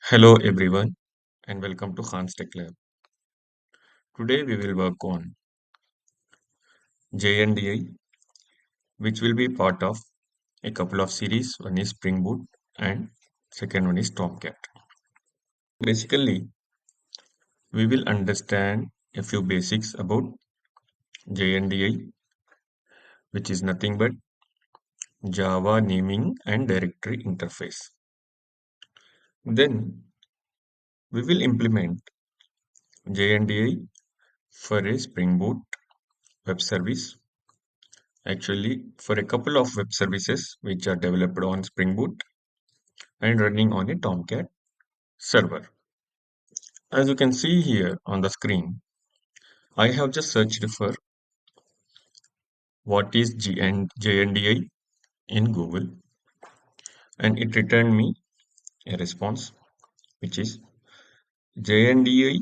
Hello everyone and welcome to Khan's Tech Lab. Today we will work on JNDI, which will be part of a couple of series. One is Spring Boot and second one is Tomcat. Basically, we will understand a few basics about JNDI, which is nothing but Java Naming and Directory Interface. Then we will implement JNDI for a Spring Boot web service. Actually, for a couple of web services which are developed on Spring Boot and running on a Tomcat server. As you can see here on the screen, I have just searched for what is JNDI in Google, and it returned me a response which is JNDI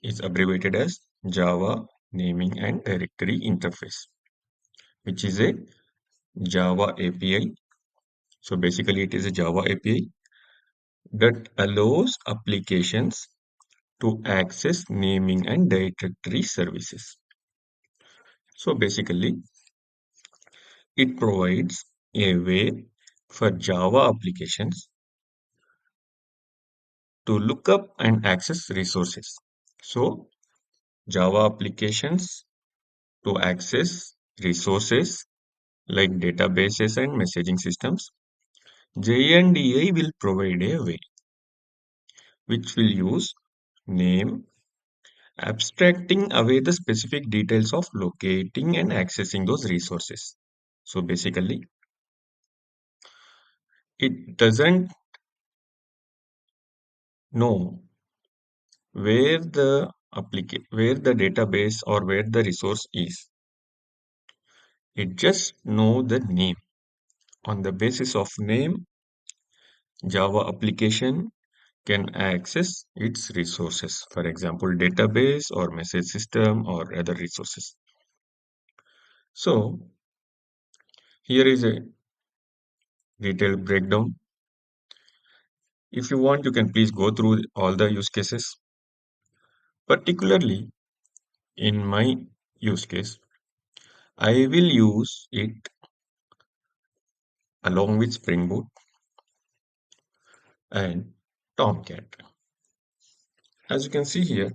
is abbreviated as Java Naming and Directory Interface, which is a Java API. So basically it is a Java API that allows applications to access naming and directory services. So basically, it provides a way for Java applications to look up and access resources. So Java applications to access resources like databases and messaging systems, JNDI will provide a way which will use name abstracting away the specific details of locating and accessing those resources. So basically, it doesn't know where the database or where the resource is. It just know the name. On the basis of name, Java application can access its resources. For example, database or message system or other resources. So here is a detailed breakdown. If you want, you can please go through all the use cases. Particularly in my use case, I will use it along with Spring Boot and Tomcat. As you can see here,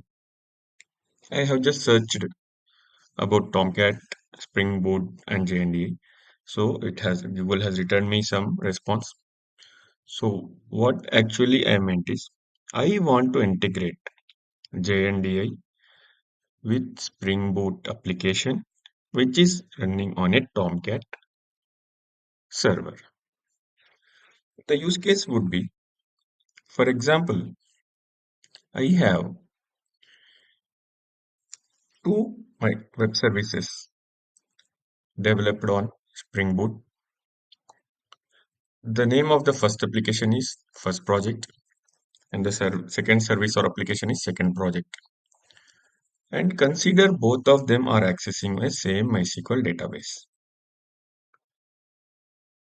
I have just searched about Tomcat, Spring Boot, and JNDI. So Google has returned me some response. So what actually I meant is I want to integrate JNDI with Spring Boot application, which is running on a Tomcat server. The use case would be, for example, I have two my web services developed on Spring Boot. The name of the first application is first project and the second service or application is second project. And consider both of them are accessing the same MySQL database.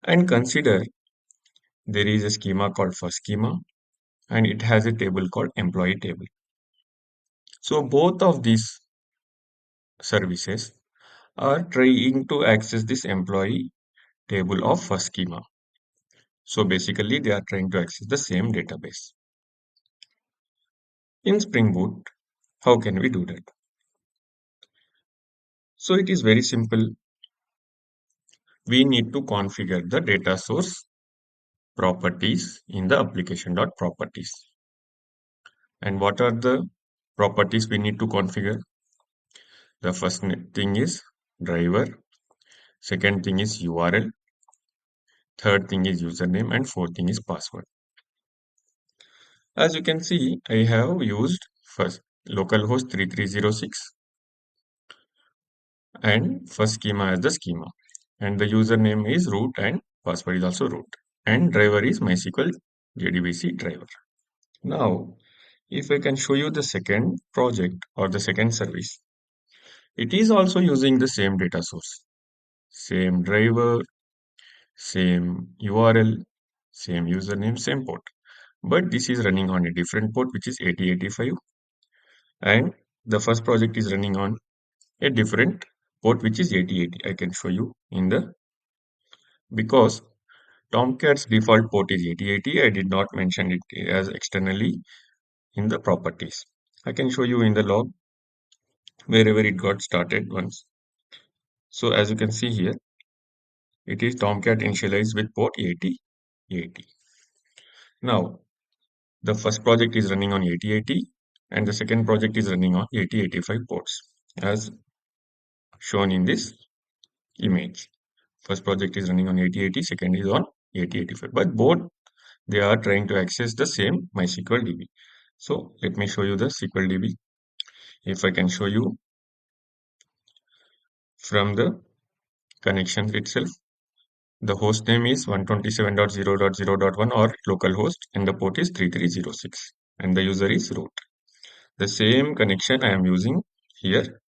And consider there is a schema called first schema and it has a table called employee table. So both of these services are trying to access this employee table of first schema. So basically they are trying to access the same database. In Spring Boot, how can we do that? So it is very simple. We need to configure the data source properties in the application.properties. And what are the properties we need to configure? The first thing is driver, second thing is URL, third thing is username, and fourth thing is password. As you can see, I have used first localhost 3306 and first schema as the schema. And the username is root and password is also root. And driver is MySQL JDBC driver. Now, if I can show you the second project or the second service, it is also using the same data source, same driver, same URL, same username, same port. but this is running on a different port which is 8085, and the first project is running on a different port which is 8080. I can show you in the, because Tomcat's default port is 8080, I did not mention it as externally in the properties. I can show you in the log wherever it got started once. So as you can see here, it is Tomcat initialized with port 8080. Now, the first project is running on 8080 and the second project is running on 8085 ports as shown in this image. First project is running on 8080, second is on 8085. But both, they are trying to access the same MySQL DB. So let me show you the SQL DB. If I can show you from the connections itself, the host name is 127.0.0.1 or localhost and the port is 3306 and the user is root. The same connection I am using here,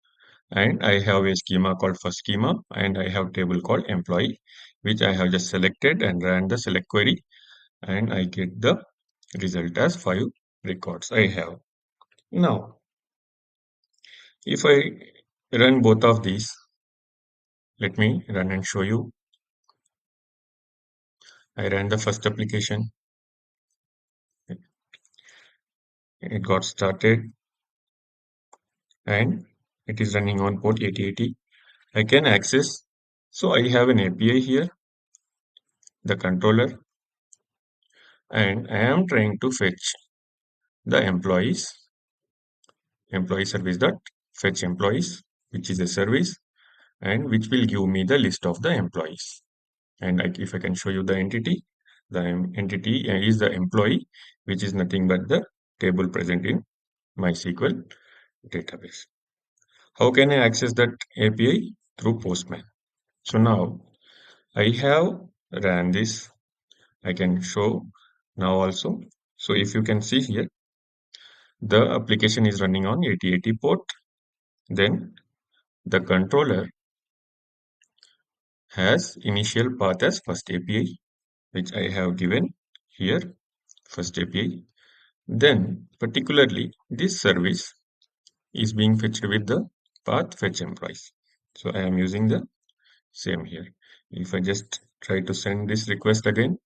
and I have a schema called first schema and I have table called employee, which I have just selected and ran the select query, and I get the result as 5 records I have. Now, if I run both of these, let me run and show you. I ran the first application, it got started and it is running on port 8080. I can access, so I have an API here, the controller, and I am trying to fetch the employee service dot fetch employees, which is a service and which will give me the list of the employees. And if I can show you the entity, the entity is the employee, which is nothing but the table present in MySQL database. How can I access that API? Through Postman. So now I have ran this. I can show now also. So if you can see here, the application is running on 8080 port. Then the controller has initial path as first API, which I have given here, first API. Then particularly this service is being fetched with the path fetch employees. So I am using the same here. If I just try to send this request again,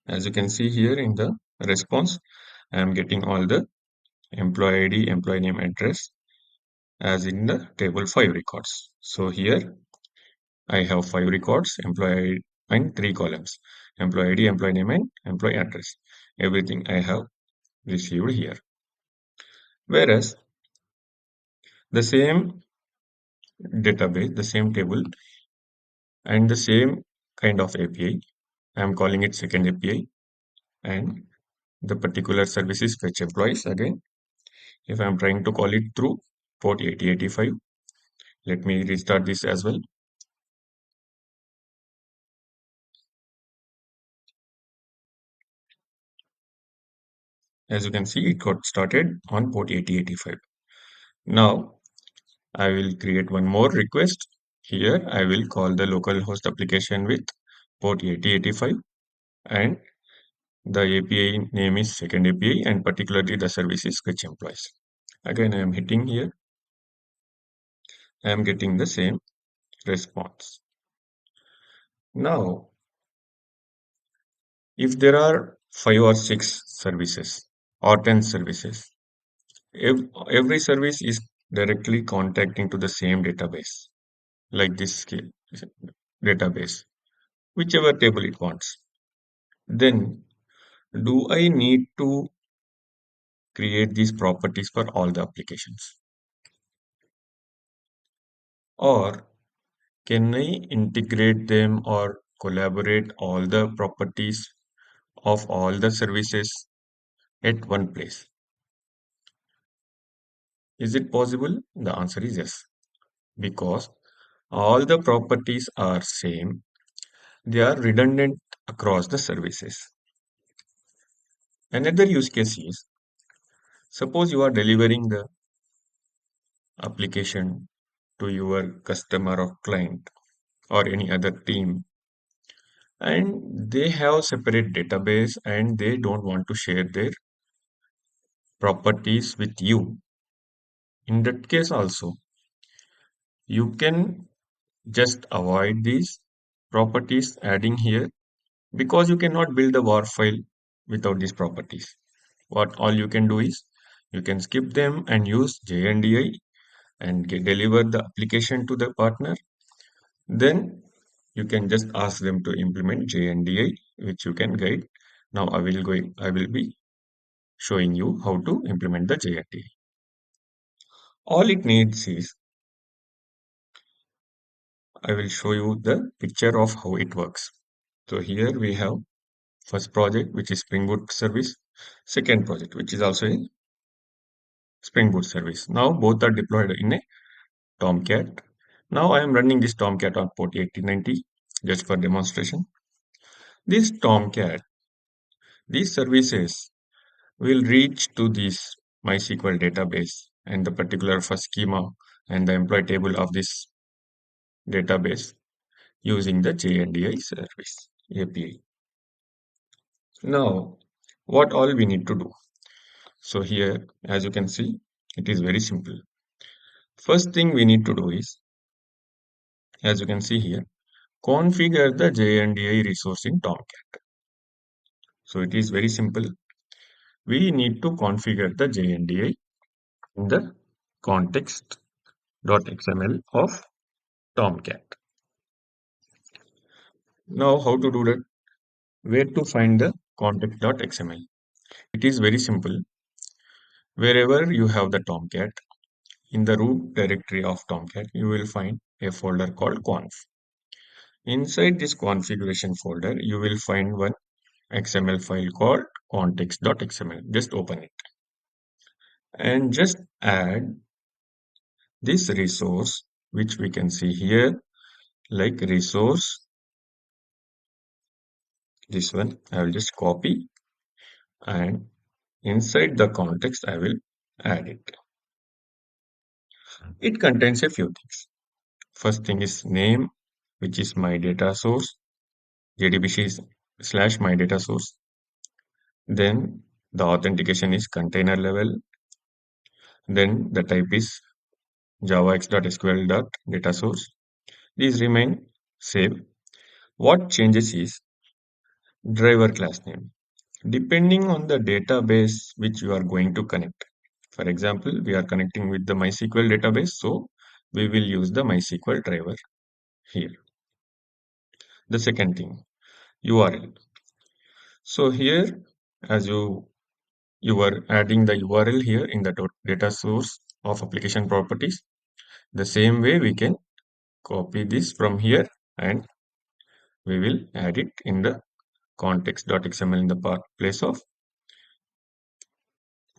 as you can see here in the response, I am getting all the employee ID, employee name, address as in the table 5 records. So here I have 5 records, employee and 3 columns, employee ID, employee name, and employee address. Everything I have received here. Whereas the same database, the same table, and the same kind of API, I am calling it second API, and the particular service is fetch employees again. If I am trying to call it through port 8085, let me restart this as well. As you can see, it got started on port 8085. Now, I will create one more request. Here, I will call the localhost application with port 8085 and the API name is second API and particularly the service is fetch employees. Again, I am hitting here. I am getting the same response. Now, if there are 5 or 6 services or 10 services, if every service is directly contacting to the same database, like this database, whichever table it wants, then do I need to create these properties for all the applications? Or can I integrate them or collaborate all the properties of all the services at one place? Is it possible? The answer is yes, because all the properties are same. They are redundant across the services. Another use case is, suppose you are delivering the application to your customer or client or any other team, and they have separate database and they don't want to share their properties with you. In that case also, you can just avoid these properties adding here because you cannot build a war file without these properties. What all you can do is you can skip them and use JNDI and deliver the application to the partner. Then you can just ask them to implement JNDI, which you can guide. Now I will be showing you how to implement the JNDI. All it needs is I will show you the picture of how it works. So here we have first project which is Spring Boot service, second project which is also a Spring Boot service. Now both are deployed in a Tomcat. Now I am running this Tomcat on port 8090 just for demonstration. This Tomcat, these services will reach to this MySQL database and the particular first schema and the employee table of this database using the JNDI service API. Now, what all we need to do? So here, as you can see, it is very simple. First thing we need to do is, as you can see here, configure the JNDI resource in Tomcat. So it is very simple. We need to configure the JNDI in the context.xml of Tomcat. Now, how to do that? Where to find the context.xml? It is very simple. Wherever you have the Tomcat, in the root directory of Tomcat, you will find a folder called conf. Inside this configuration folder, you will find one XML file called context.xml. Just open it and just add this resource, which we can see here, like resource. This one I will just copy and inside the context I will add it. It contains a few things. First thing is name, which is my data source, JDBC slash my data source. Then the authentication is container level. Then the type is javax.sql.data source. These remain same. What changes is driver class name. Depending on the database which you are going to connect. For example, we are connecting with the MySQL database, so we will use the MySQL driver here. The second thing, URL. So here, as you are adding the URL here in the data source of application properties. The same way we can copy this from here and we will add it in the context.xml in the place of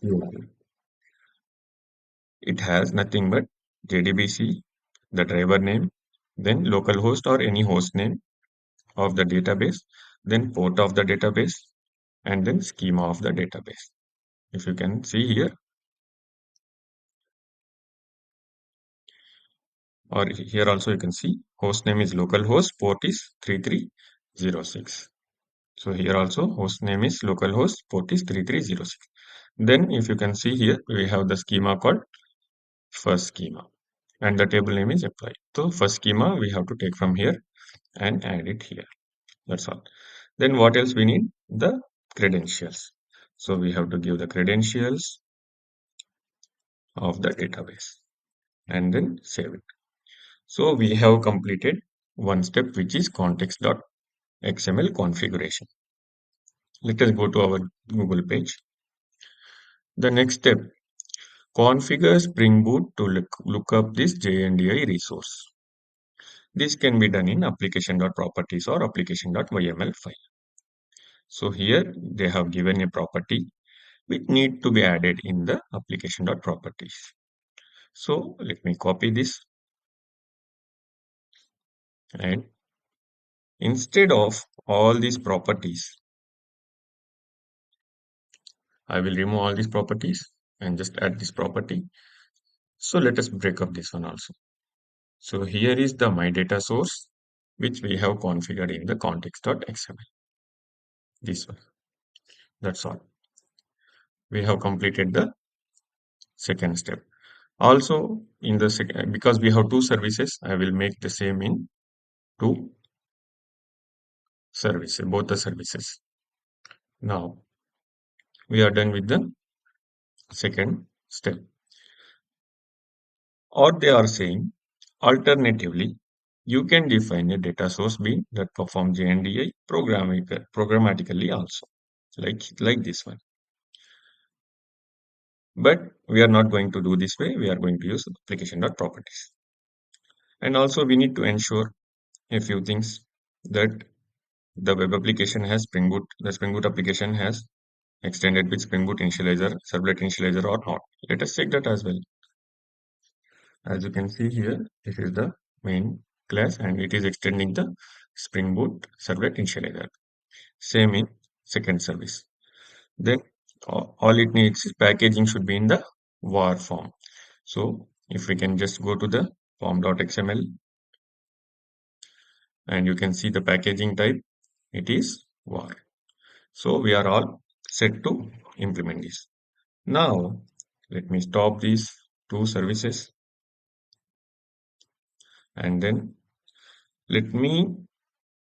URL. It has nothing but JDBC, the driver name, then localhost or any host name of the database, then port of the database, and then schema of the database. If you can see here, or here also you can see host name is localhost, port is 3306. So here also host name is localhost, port is 3306. Then if you can see here, we have the schema called first schema and the table name is apply. So first schema we have to take from here and add it here. That's all. Then what else we need? The credentials. So we have to give the credentials of the database and then save it. So we have completed one step which is context.xml configuration. Let us go to our Google page. The next step, configure Spring Boot to look up this JNDI resource. This can be done in application.properties or application.yml file. So here they have given a property which need to be added in the application.properties. So let me copy this and instead of all these properties, I will remove all these properties and just add this property. So let us break up this one also. So here is the my data source which we have configured in the context.xml. This one. That's all. We have completed the second step. Also, in the second, because we have two services, I will make the same in two services, both the services. Now, we are done with the second step. Or they are saying, alternatively, you can define a data source bean that performs JNDI programmatically also, like this one. But we are not going to do this way. We are going to use application.properties. And also we need to ensure a few things that the web application has Spring Boot, the Spring Boot application has extended with Spring Boot initializer, servlet initializer or not. Let us check that as well. As you can see here, this is the main class and it is extending the Spring Boot servlet initializer. Same in second service. Then all it needs is packaging should be in the var form. So if we can just go to the form.xml and you can see the packaging type, it is var. So we are all set to implement this. Now let me stop these two services and then let me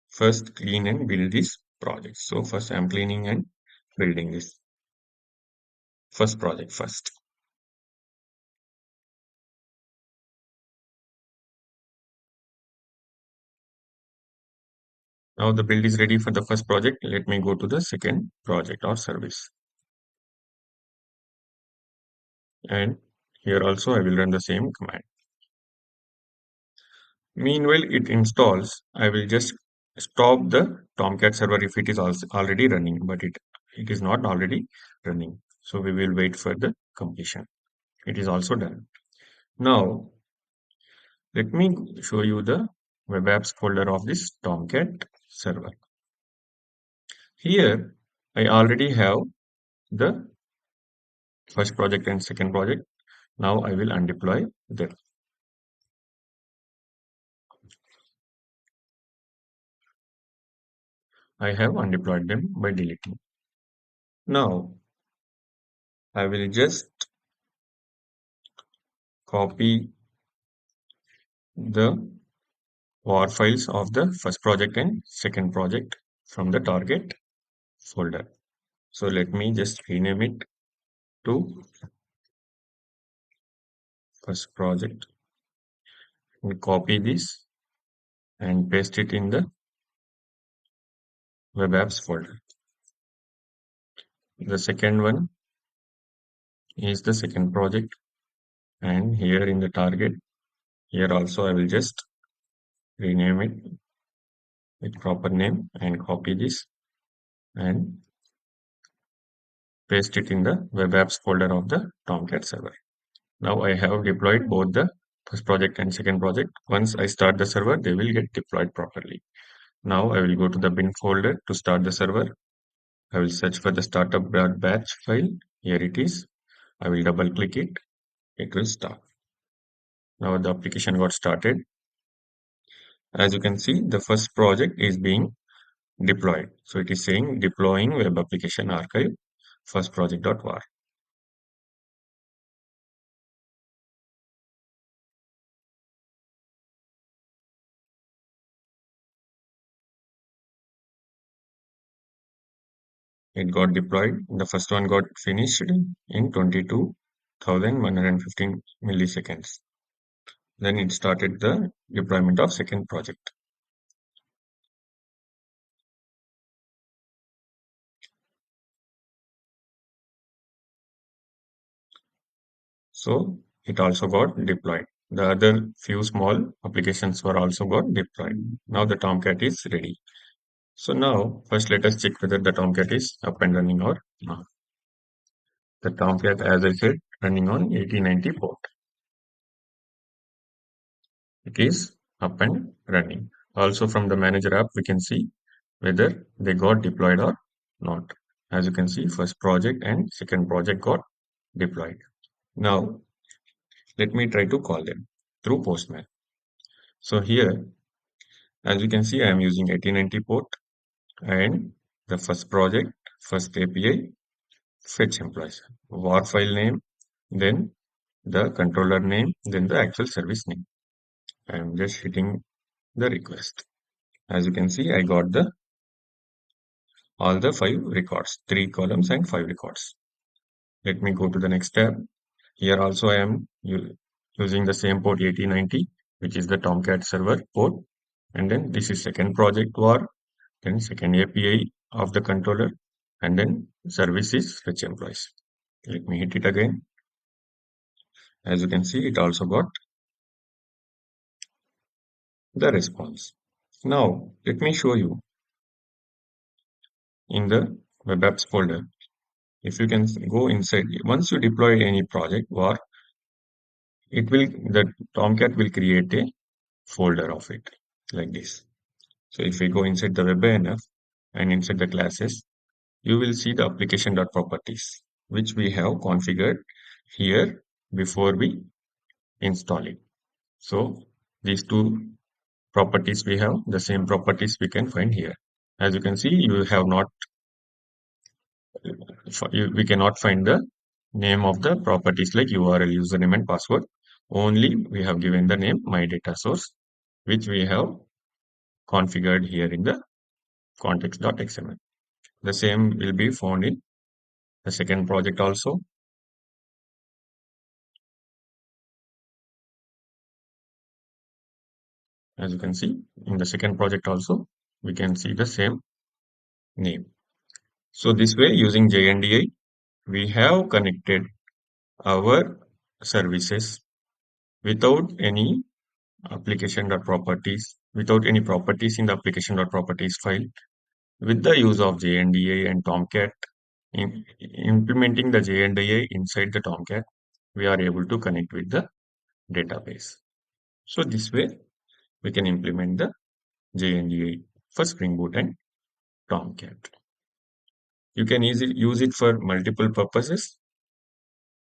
first clean and build this project. So first I'm cleaning and building this first project first. Now the build is ready for the first project. Let me go to the second project or service. And here also I will run the same command. Meanwhile, it installs. I will just stop the Tomcat server if it is also already running, but it is not already running. So we will wait for the completion. It is also done. Now, let me show you the web apps folder of this Tomcat server. Here, I already have the first project and second project. Now I will undeploy them. I have undeployed them by deleting. Now I will just copy the war files of the first project and second project from the target folder. So let me just rename it to first project and copy this and paste it in the web apps folder. The second one is the second project and here in the target, here also I will just rename it with proper name and copy this and paste it in the web apps folder of the Tomcat server. Now I have deployed both the first project and second project. Once I start the server, they will get deployed properly. Now I will go to the bin folder to start the server. I will search for the startup.batch file. Here it is. I will double click it. It will start. Now the application got started. As you can see, the first project is being deployed. So it is saying deploying web application archive first project.var. It got deployed. The first one got finished in 22,115 milliseconds. Then it started the deployment of second project. So it also got deployed. The other few small applications were also got deployed. Now the Tomcat is ready. So now first let us check whether the Tomcat is up and running or not. The Tomcat, as I said, running on 8090 port. It is up and running. Also from the manager app, we can see whether they got deployed or not. As you can see, first project and second project got deployed. Now, let me try to call them through Postman. So here, As you can see, I am using 8090 port and the first project, first API, fetch employees, var file name, then the controller name, then the actual service name. I am just hitting the request. As you can see, I got the all the 5 records, 3 columns and 5 records. Let me go to the next tab. Here also I am using the same port 8090, which is the Tomcat server port. And then this is second project var, then second API of the controller, and then service is fetch employees. Let me hit it again. As you can see, it also got the response. Now, let me show you in the web apps folder. If you can go inside, once you deploy any project var, the Tomcat will create a folder of it like this. So if we go inside the web and inside the classes, you will see the application.properties, which we have configured here before we install it. So these two properties we have, the same properties we can find here. As you can see, you have not, we cannot find the name of the properties like URL, username and password. Only we have given the name my data source, which we have configured here in the context.xml. The same will be found in the second project also. As you can see in the second project also, we can see the same name. So this way using JNDI, we have connected our services without any application.properties, without any properties in the application.properties file with the use of JNDI and Tomcat. Implementing the JNDI inside the Tomcat, we are able to connect with the database. So this way we can implement the JNDI for Spring Boot and Tomcat. You can use it for multiple purposes.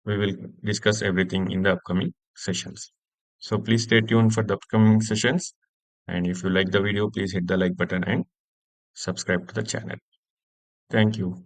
We will discuss everything in the upcoming sessions. So please stay tuned for the upcoming sessions. And if you like the video, please hit the like button and subscribe to the channel. Thank you.